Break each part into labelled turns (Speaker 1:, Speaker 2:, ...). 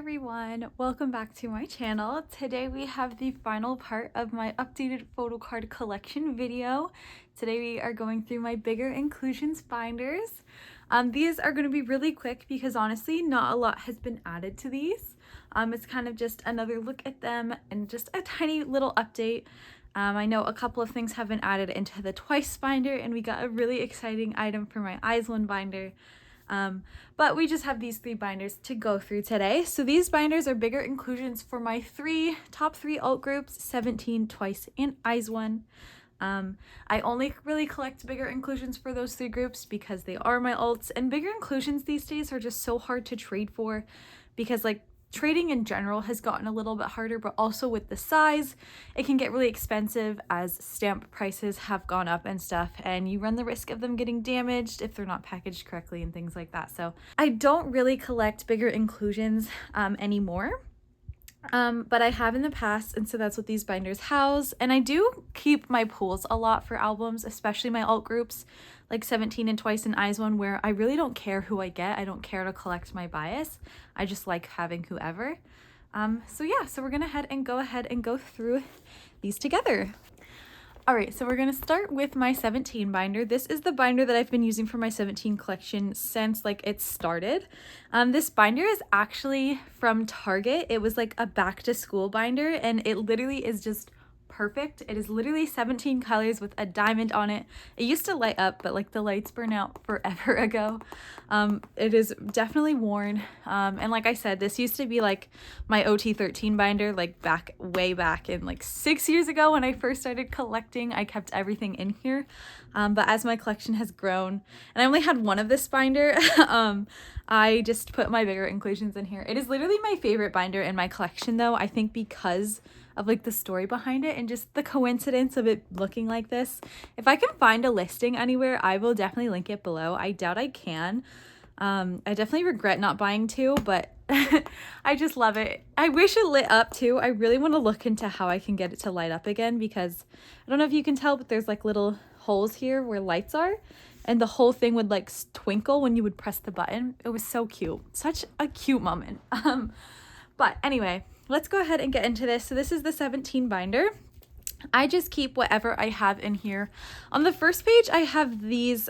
Speaker 1: everyone, welcome back to my channel. Today we have the final part of my updated photo card collection video. Today we are going through my bigger inclusions binders. These are going to be really quick because honestly not a lot has been added to these. It's kind of just another look at them and just a tiny little update. I know a couple of things have been added into the twice binder, and we got a really exciting item for my eyes one binder. But we just have these three binders to go through today. So these binders are bigger inclusions for my top three alt groups, 17, twice, and eyes one. I only really collect bigger inclusions for those three groups because they are my alts, and bigger inclusions these days are just so hard to trade for because like trading in general has gotten a little bit harder, but also with the size, it can get really expensive as stamp prices have gone up and stuff, and you run the risk of them getting damaged if they're not packaged correctly and things like that. So I don't really collect bigger inclusions anymore. But I have in the past, and so that's what these binders house. And I do keep my pools a lot for albums, especially my alt groups like 17 and twice and eyes one, where I really don't care who I get. I don't care to collect my bias. I just like having whoever. So yeah, so we're gonna go ahead and go through these together. All right, so we're gonna start with my 17 binder. This is the binder that I've been using for my 17 collection since like it started. This binder is actually from Target. It was like a back to school binder, and it literally is just perfect. It is literally 17 colors with a diamond on it. It used to light up, but like the lights burn out forever ago. It is definitely worn. And like I said, this used to be like my OT13 binder, like way back in like 6 years ago when I first started collecting. I kept everything in here. But as my collection has grown, and I only had one of this binder, I just put my bigger inclusions in here. It is literally my favorite binder in my collection though, I think because of like the story behind it and just the coincidence of it looking like this. If I can find a listing anywhere, I will definitely link it below. I doubt I can. I definitely regret not buying two, but I just love it. I wish it lit up too. I really want to look into how I can get it to light up again, because I don't know if you can tell, but there's like little holes here where lights are, and the whole thing would like twinkle when you would press the button. It was so cute. Such a cute moment. But anyway, let's go ahead and get into this. So this is the 17 binder. I just keep whatever I have in here. On the first page, I have these,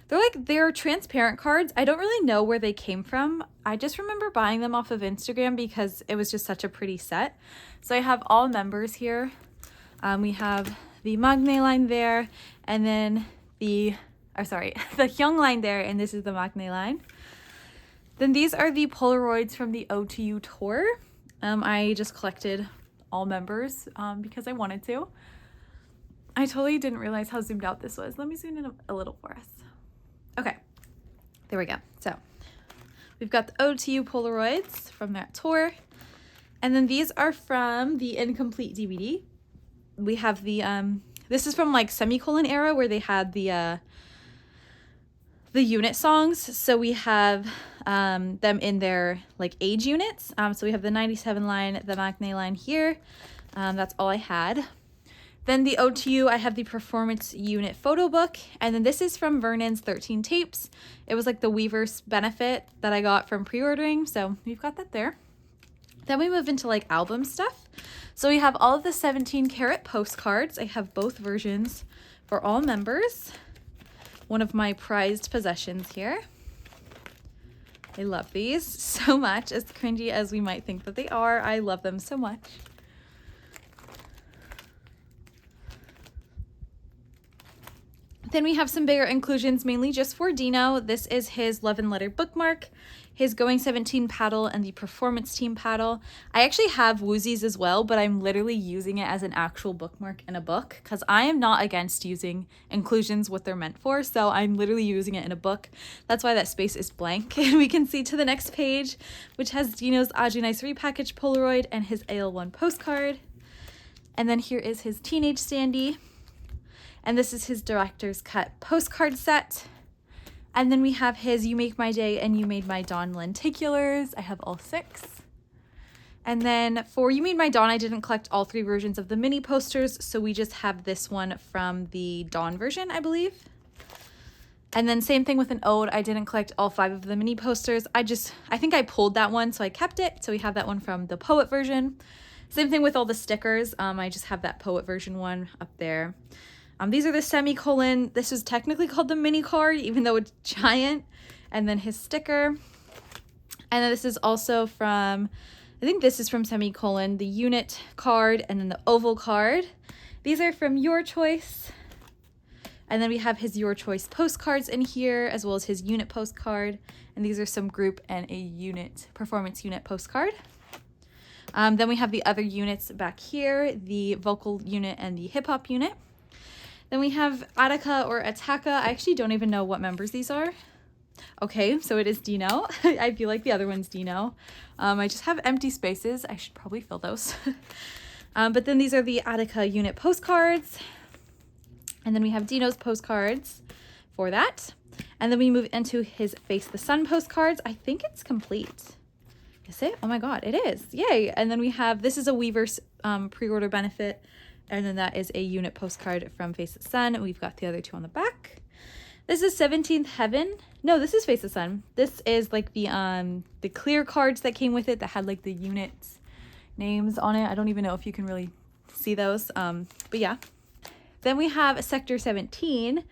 Speaker 1: they're transparent cards. I don't really know where they came from. I just remember buying them off of Instagram because it was just such a pretty set. So I have all members here. We have the Magne line there, and then the Hyung line there, and this is the Magne line. Then these are the Polaroids from the OTU tour. I just collected all members because I wanted to. I totally didn't realize how zoomed out this was. Let me zoom in a little for us. Okay, there we go. So we've got the OTU Polaroids from that tour. And then these are from the Incomplete DVD. We have the, this is from like semicolon era where they had the unit songs. So we have them in their like age units. So we have the 97 line, the Magne line here. That's all I had. Then the OTU, I have the performance unit photo book. And then this is from Vernon's 13 tapes. It was like the Weverse benefit that I got from pre-ordering. So we've got that there. Then we move into like album stuff. So we have all of the 17 karat postcards. I have both versions for all members. One of my prized possessions here. I love these so much. As cringy as we might think that they are, I love them so much. Then we have some bigger inclusions, mainly just for Dino. This is his Love and Letter bookmark, his Going 17 paddle, and the Performance Team paddle. I actually have Woozies as well, but I'm literally using it as an actual bookmark in a book because I am not against using inclusions what they're meant for. So I'm literally using it in a book. That's why that space is blank. And we can see to the next page, which has Dino's Aji Nice repackaged Polaroid and his AL1 postcard. And then here is his Teenage Sandy. And this is his director's cut postcard set. And then we have his You Make My Day and You Made My Dawn lenticulars. I have all 6. And then for You Made My Dawn, I didn't collect all 3 versions of the mini posters, so we just have this one from the Dawn version, I believe. And then same thing with an ode. I didn't collect all 5 of the mini posters. I think I pulled that one, so I kept it. So we have that one from the poet version. Same thing with all the stickers. I just have that poet version one up there. These are the semicolon. This is technically called the mini card, even though it's giant. And then his sticker. And then this is also from, I think this is from semicolon, the unit card, and then the oval card. These are from Your Choice. And then we have his Your Choice postcards in here, as well as his unit postcard. And these are some group and a unit, performance unit postcard. Then we have the other units back here, the vocal unit and the hip hop unit. Then we have Attica or Attaka. I actually don't even know what members these are. Okay, so it is Dino. I feel like the other one's Dino. I just have empty spaces. I should probably fill those. But then these are the Attica unit postcards. And then we have Dino's postcards for that. And then we move into his Face the Sun postcards. I think it's complete. Is it? Oh my God, it is. Yay. And then we have, this is a Weverse pre-order benefit. And then that is a unit postcard from Face the Sun. We've got the other 2 on the back. This is 17th Heaven. No, this is Face the Sun. This is like the clear cards that came with it that had like the units names on it. I don't even know if you can really see those. But yeah. Then we have Sector 17.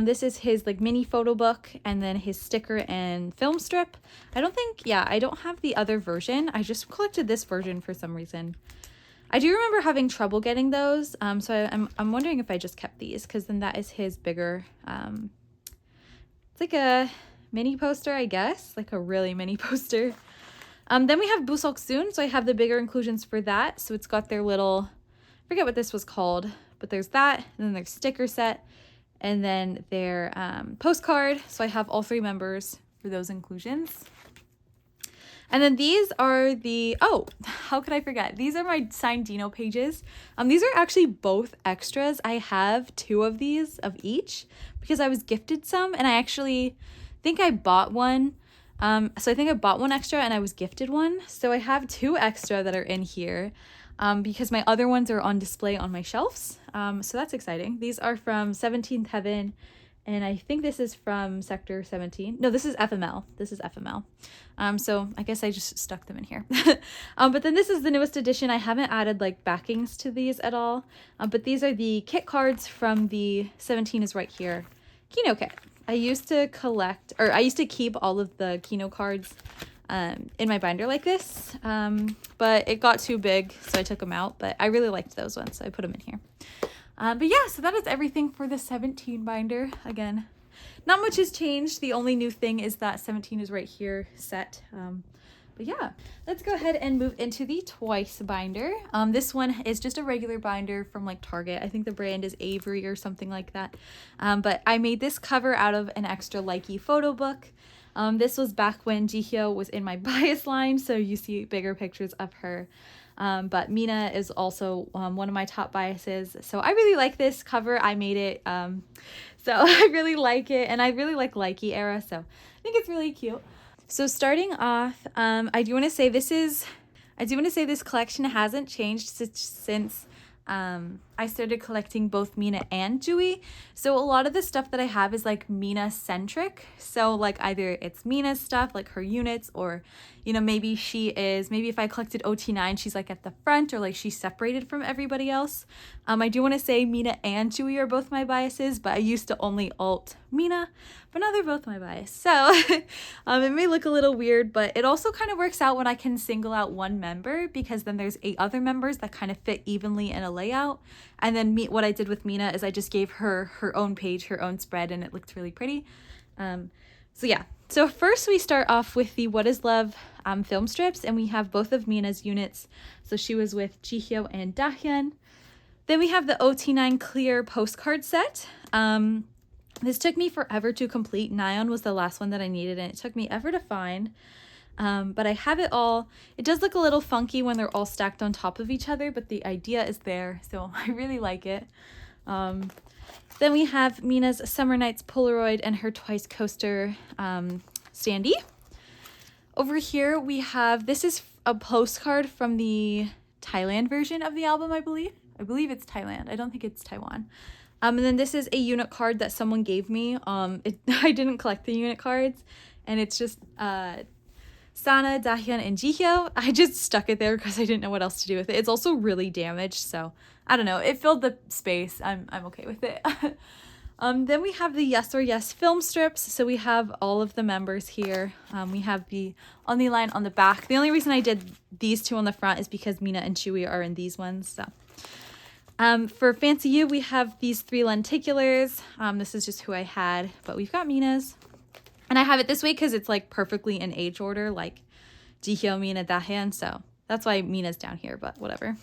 Speaker 1: This is his like mini photo book and then his sticker and film strip. I don't have the other version. I just collected this version for some reason. I do remember having trouble getting those. So I'm wondering if I just kept these, because then that is his bigger, it's like a mini poster, I guess, like a really mini poster. Then we have Busok Soon. So I have the bigger inclusions for that. So it's got their little, I forget what this was called, but there's that, and then their sticker set, and then their postcard. So I have all 3 members for those inclusions. And then these are the, oh, how could I forget? These are my signed Dino pages. These are actually both extras. I have 2 of these of each because I was gifted some, and I actually think I bought one. So I think I bought one extra and I was gifted one. So I have 2 extra that are in here. Because my other ones are on display on my shelves. So that's exciting. These are from 17th Heaven, and I think this is from Sector 17. No, this is FML. This is FML. So I guess I just stuck them in here. But then this is the newest edition. I haven't added like backings to these at all. But these are the kit cards from the 17 is right here Kino kit. I used to collect, or I used to keep all of the Kino cards in my binder like this, but it got too big, so I took them out. But I really liked those ones, so I put them in here. But yeah, so that is everything for the 17 binder. Again, not much has changed. The only new thing is that 17 is right here set. But yeah, let's go ahead and move into the Twice binder. This one is just a regular binder from like Target. I think the brand is Avery or something like that. But I made this cover out of an extra Likey photo book. This was back when Jihyo was in my bias line, so you see bigger pictures of her. But Mina is also one of my top biases. So I really like this cover. I made it. So I really like it, and I really like Likey era, so I think it's really cute. So starting off, I do want to say this collection hasn't changed since I started collecting both Mina and Jui. So a lot of the stuff that I have is like Mina centric. So like either it's Mina's stuff, like her units, or, you know, maybe if I collected OT9, she's like at the front, or like she's separated from everybody else. I do want to say Mina and Jui are both my biases, but I used to only alt Mina, but now they're both my bias. So it may look a little weird, but it also kind of works out when I can single out one member, because then there's 8 other members that kind of fit evenly in a layout. And then what I did with Mina is I just gave her her own page, her own spread, and it looked really pretty. So yeah. So first we start off with the What Is Love film strips, and we have both of Mina's units. So she was with Jihyo and Dahyun. Then we have the OT9 clear postcard set. This took me forever to complete. Nyan was the last one that I needed, and it took me ever to find. But I have it all. It does look a little funky when they're all stacked on top of each other, but the idea is there, so I really like it. Then we have Mina's Summer Nights Polaroid and her Twice coaster standee. Over here we have, this is a postcard from the Thailand version of the album, I believe. I believe it's Thailand. I don't think it's Taiwan. And then this is a unit card that someone gave me. I didn't collect the unit cards, and it's just Sana, Dahyun, and Jihyo. I just stuck it there because I didn't know what else to do with it. It's also really damaged, so I don't know. It filled the space. I'm okay with it. Then we have the Yes or Yes film strips. So we have all of the members here. We have the Only line on the back. The only reason I did these two on the front is because Mina and Chewie are in these ones. So for Fancy You, we have these 3 lenticulars. This is just who I had, but we've got Mina's. And I have it this way because it's like perfectly in age order, like Jihyo, Mina, Dahyun. So that's why Mina's down here, but whatever.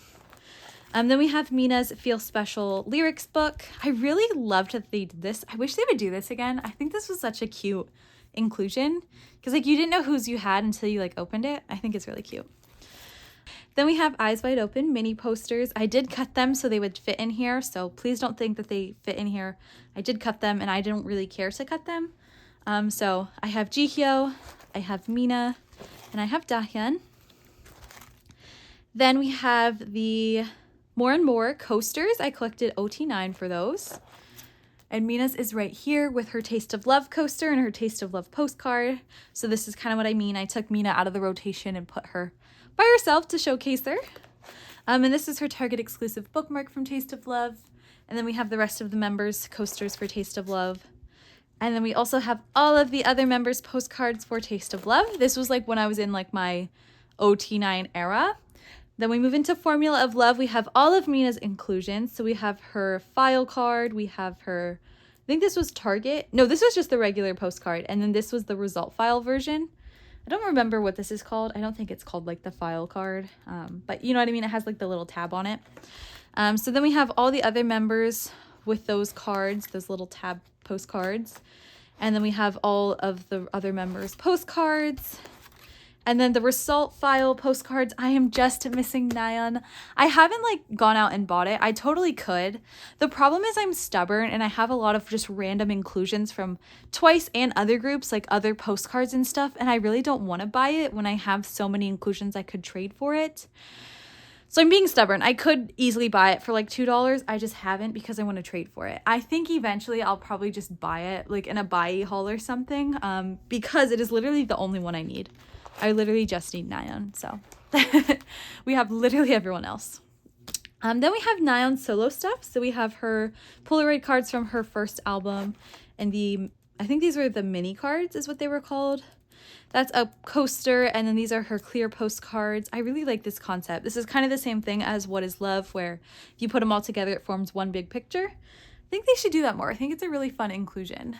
Speaker 1: Then we have Mina's Feel Special lyrics book. I really loved that they did this. I wish they would do this again. I think this was such a cute inclusion because like you didn't know whose you had until you like opened it. I think it's really cute. Then we have Eyes Wide Open mini posters. I did cut them so they would fit in here. So please don't think that they fit in here. I did cut them and I didn't really care to cut them. So I have Jihyo, I have Mina, and I have Dahyun. Then we have the More and More coasters. I collected OT9 for those. And Mina's is right here with her Taste of Love coaster and her Taste of Love postcard. So this is kind of what I mean. I took Mina out of the rotation and put her by herself to showcase her. And this is her Target exclusive bookmark from Taste of Love. And then we have the rest of the members' coasters for Taste of Love. And then we also have all of the other members' postcards for Taste of Love. This was like when I was in like my OT9 era. Then we move into Formula of Love. We have all of Mina's inclusions. So we have her file card. We have her, I think this was Target. No, this was just the regular postcard. And then this was the result file version. I don't remember what this is called. I don't think it's called like the file card. But you know what I mean? It has like the little tab on it. So then we have all the other members with those cards, those little tab postcards. And then we have all of the other members' postcards. And then the result file postcards, I am just missing Nayeon. I haven't like gone out and bought it. I totally could. The problem is I'm stubborn and I have a lot of just random inclusions from Twice and other groups, like other postcards and stuff. And I really don't want to buy it when I have so many inclusions I could trade for it. So I'm being stubborn. I could easily buy it for like $2. I just haven't because I want to trade for it. I think eventually I'll probably just buy it like in a buy haul or something because it is literally the only one I need. I literally just need Nayeon, so we have literally everyone else. Then we have Nayeon's solo stuff. So we have her Polaroid cards from her first album and I think these were the mini cards is what they were called. That's a coaster, and then these are her clear postcards. I really like this concept. This is kind of the same thing as What is Love, where if you put them all together, it forms one big picture. I think they should do that more. I think it's a really fun inclusion.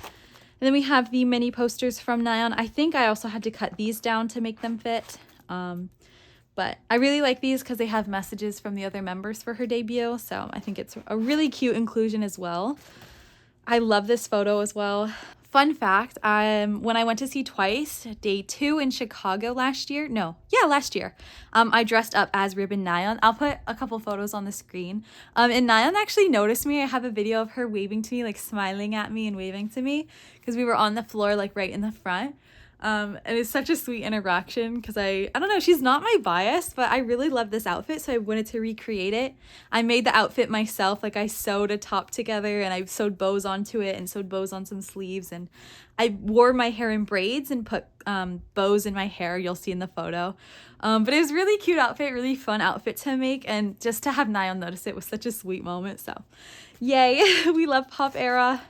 Speaker 1: And then we have the mini posters from Nayeon. I think I also had to cut these down to make them fit. But I really like these because they have messages from the other members for her debut. So I think it's a really cute inclusion as well. I love this photo as well. Fun fact, when I went to see Twice, day 2 in Chicago last year, I dressed up as Ribbon Nayeon. I'll put a couple photos on the screen. And Nayeon actually noticed me. I have a video of her waving to me, like smiling at me and waving to me because we were on the floor, like right in the front. And it's such a sweet interaction because I don't know, she's not my bias, but I really love this outfit, so I wanted to recreate it. I made the outfit myself. Like I sewed a top together and I sewed bows onto it and sewed bows on some sleeves, and I wore my hair in braids and put bows in my hair. You'll see in the photo. But it was a really cute outfit, really fun outfit to make, and just to have Nayeon notice it was such a sweet moment. So yay, we love pop era.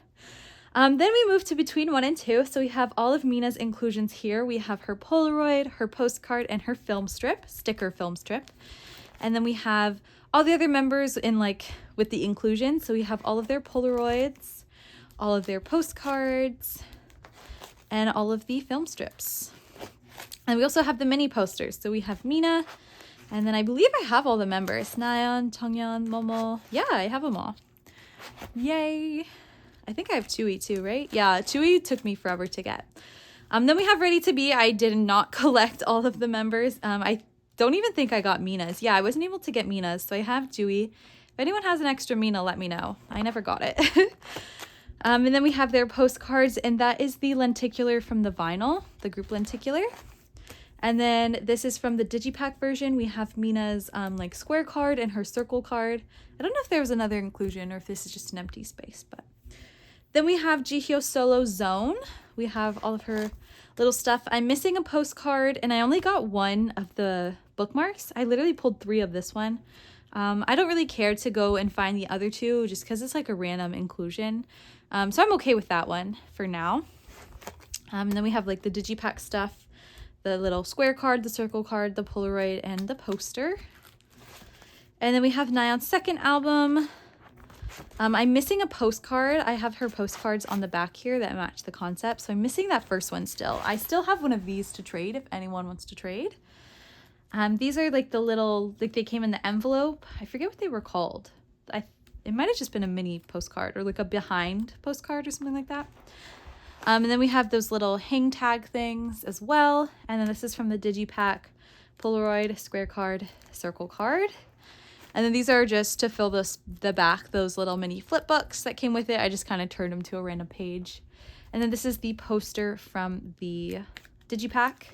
Speaker 1: Then we move to between 1 and 2. So we have all of Mina's inclusions here. We have her Polaroid, her postcard, and her film strip, sticker film strip. And then we have all the other members in like with the inclusion. So we have all of their Polaroids, all of their postcards, and all of the film strips. And we also have the mini posters. So we have Mina, and then I believe I have all the members. Nayeon, Jonghyun, Momo. Yeah, I have them all. Yay! I think I have Chewie too, right? Yeah, Chewie took me forever to get. Then we have Ready to Be. I did not collect all of the members. I don't even think I got Mina's. Yeah, I wasn't able to get Mina's, so I have Chewie. If anyone has an extra Mina, let me know. I never got it. And then we have their postcards, and that is the lenticular from the vinyl, the group lenticular. And then this is from the Digipack version. We have Mina's like square card and her circle card. I don't know if there was another inclusion or if this is just an empty space, but then we have Jihyo Solo Zone. We have all of her little stuff. I'm missing a postcard and I only got one of the bookmarks. I literally pulled 3 of this one. I don't really care to go and find the other 2 just because it's like a random inclusion. So I'm okay with that one for now. And then we have like the Digipack stuff, the little square card, the circle card, the Polaroid, and the poster. And then we have Nayeon's second album. I'm missing a postcard. I have her postcards on the back here that match the concept, so I'm missing that first one still. I still have one of these to trade if anyone wants to trade. These are like the little, like they came in the envelope. I forget what they were called. It might have just been a mini postcard or like a behind postcard or something like that. And then we have those little hang tag things as well. And then this is from the Digipack Polaroid square card, circle card. And then these are just to fill the back, those little mini flip books that came with it. I just kind of turned them to a random page. And then this is the poster from the Digipack.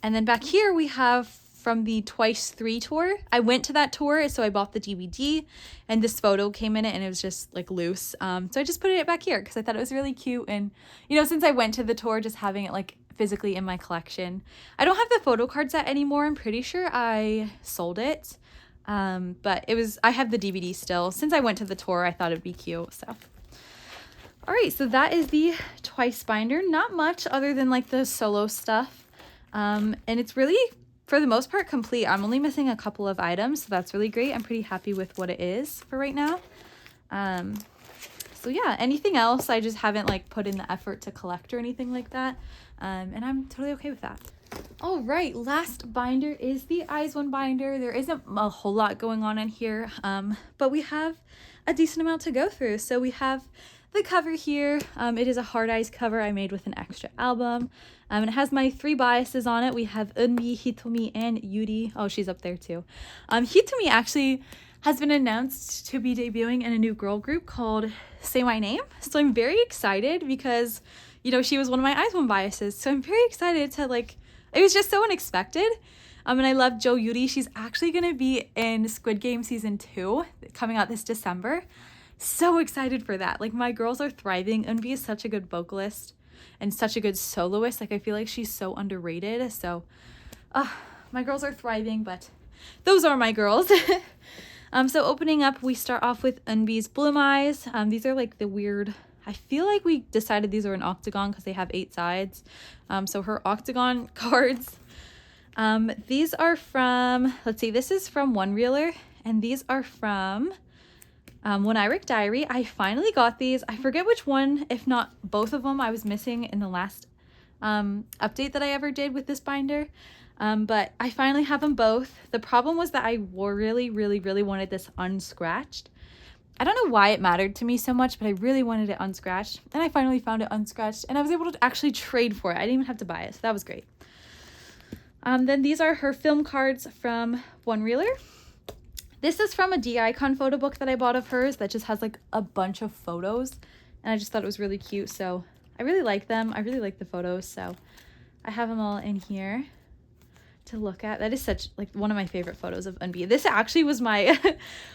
Speaker 1: And then back here we have from the Twice 3 tour. I went to that tour, so I bought the DVD and this photo came in it and it was just like loose. So I just put it back here because I thought it was really cute. And, you know, since I went to the tour, just having it like physically in my collection. I don't have the Photocard set anymore. I'm pretty sure I sold it. But I have the DVD still. Since I went to the tour, I thought it'd be cute. So, all right, so that is the Twice binder. Not much other than like the solo stuff. And it's really, for the most part, complete. I'm only missing a couple of items, so that's really great. I'm pretty happy with what it is for right now. So yeah, anything else, I just haven't like put in the effort to collect or anything like that. And I'm totally okay with that. All right, last binder is the Eyes One binder. There isn't a whole lot going on in here, but we have a decent amount to go through. So we have the cover here. It is a hard eyes cover I made with an extra album. And it has my 3 biases on it. We have Eunbi, Hitomi, and Yuri. Oh, she's up there too. Hitomi actually has been announced to be debuting in a new girl group called Say My Name. So I'm very excited because, you know, she was one of my Eyes One biases. So I'm very excited to like, it was just so unexpected. And I love Jo Yuri. She's actually going to be in Squid Game season 2 coming out this December. So excited for that. Like, my girls are thriving. Eunbi is such a good vocalist and such a good soloist. Like, I feel like she's so underrated. So, my girls are thriving, but those are my girls. So opening up, we start off with Eunbi's Bloom Eyes. These are like the weird, I feel like we decided these are an octagon because they have 8 sides. So her octagon cards. These are from, let's see, this is from One Reeler, and these are from One Iric Diary. I finally got these. I forget which one, if not both of them, I was missing in the last update that I ever did with this binder. But I finally have them both. The problem was that I really wanted this unscratched. I don't know why it mattered to me so much, but I really wanted it unscratched. And I finally found it unscratched, and I was able to actually trade for it. I didn't even have to buy it, so that was great. Then these are her film cards from One Reeler. This is from a D-Icon photo book that I bought of hers that just has like a bunch of photos, and I just thought it was really cute, so I really like them. I really like the photos, so I have them all in here to look at. That is such like one of my favorite photos of Eunbi. This actually was my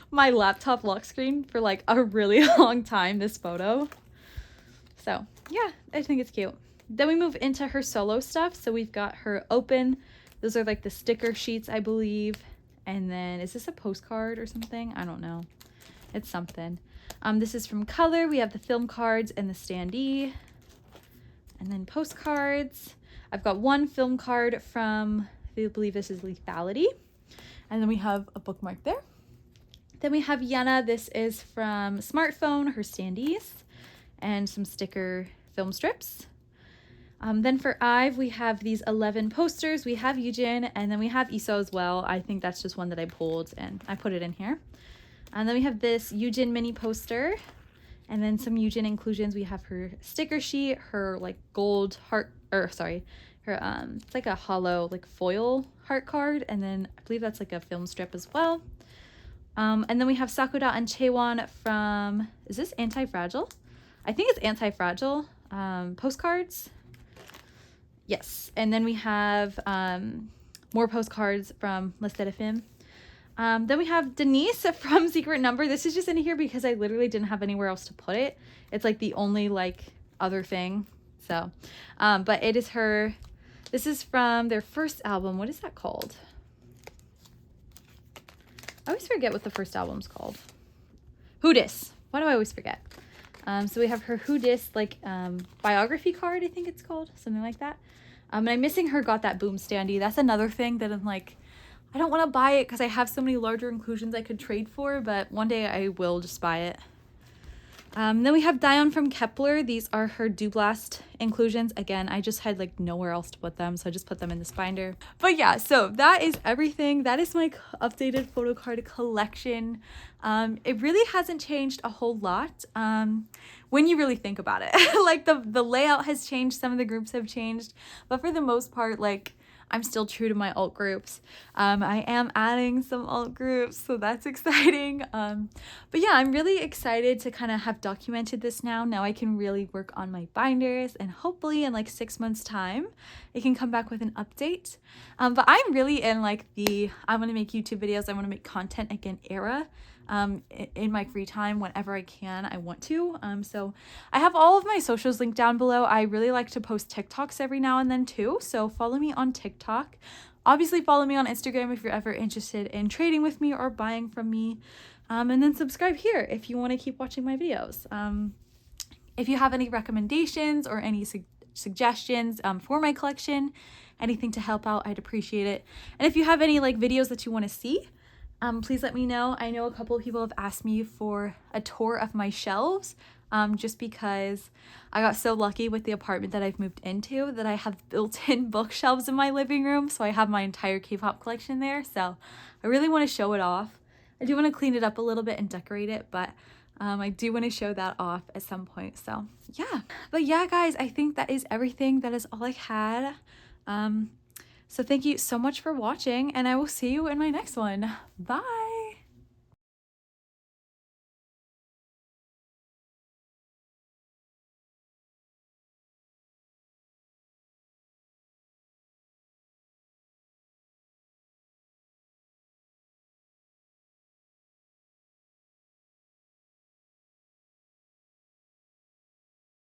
Speaker 1: my laptop lock screen for like a really long time, this photo. So yeah, I think it's cute. Then we move into her solo stuff. So we've got her Open. Those are like the sticker sheets, I believe. And then is this a postcard or something? I don't know. It's something. This is from Color. We have the film cards and the standee. And then postcards. I've got one film card from, I believe this is Lethality. And then we have a bookmark there. Then we have Yana. This is from Smartphone, her standees, and some sticker film strips. Then for Ive, we have these 11 posters. We have Yujin, and then we have Iso as well. I think that's just one that I pulled, and I put it in here. And then we have this Yujin mini poster, and then some Yujin inclusions. We have her sticker sheet, her like gold heart, or sorry, her it's like a hollow like foil heart card, and then I believe that's like a film strip as well. And then we have Sakura and Chaewon from, is this Anti-Fragile? I think it's Anti-Fragile postcards. Yes, and then we have more postcards from Les Seraphim. Then we have Denise from Secret Number. This is just in here because I literally didn't have anywhere else to put it. It's like the only like other thing. So, but it is her. This is from their first album. What is that called? I always forget what the first album's called. Who Dis? Why do I always forget? So we have her Who Dis like biography card, I think it's called, something like that. And I'm missing her Got That Boom Standy. That's another thing that I'm like, I don't want to buy it because I have so many larger inclusions I could trade for, but one day I will just buy it. Then we have Dion from Kepler. These are her Dublast inclusions. Again, I just had like nowhere else to put them, so I just put them in this binder. But yeah, so that is everything. That is my updated photo card collection. It really hasn't changed a whole lot when you really think about it. Like the layout has changed, some of the groups have changed, but for the most part, like I'm still true to my alt groups. I am adding some alt groups, so that's exciting. But yeah, I'm really excited to kind of have documented this now. Now I can really work on my binders, and hopefully in like 6 months time, I can come back with an update. But I'm really in like I want to make YouTube videos, I want to make content again era. In my free time whenever I can, I want to. So I have all of my socials linked down below. I really like to post TikToks every now and then too, so follow me on TikTok. Obviously follow me on Instagram if you're ever interested in trading with me or buying from me. And then subscribe here if you want to keep watching my videos. If you have any recommendations or any suggestions for my collection, anything to help out, I'd appreciate it. And if you have any like videos that you want to see, please let me know. I know a couple of people have asked me for a tour of my shelves, just because I got so lucky with the apartment that I've moved into that I have built-in bookshelves in my living room, so I have my entire K-pop collection there, so I really want to show it off. I do want to clean it up a little bit and decorate it, but I do want to show that off at some point, so yeah. But yeah, guys, I think that is everything. That is all I had. So thank you so much for watching, and I will see you in my next one. Bye!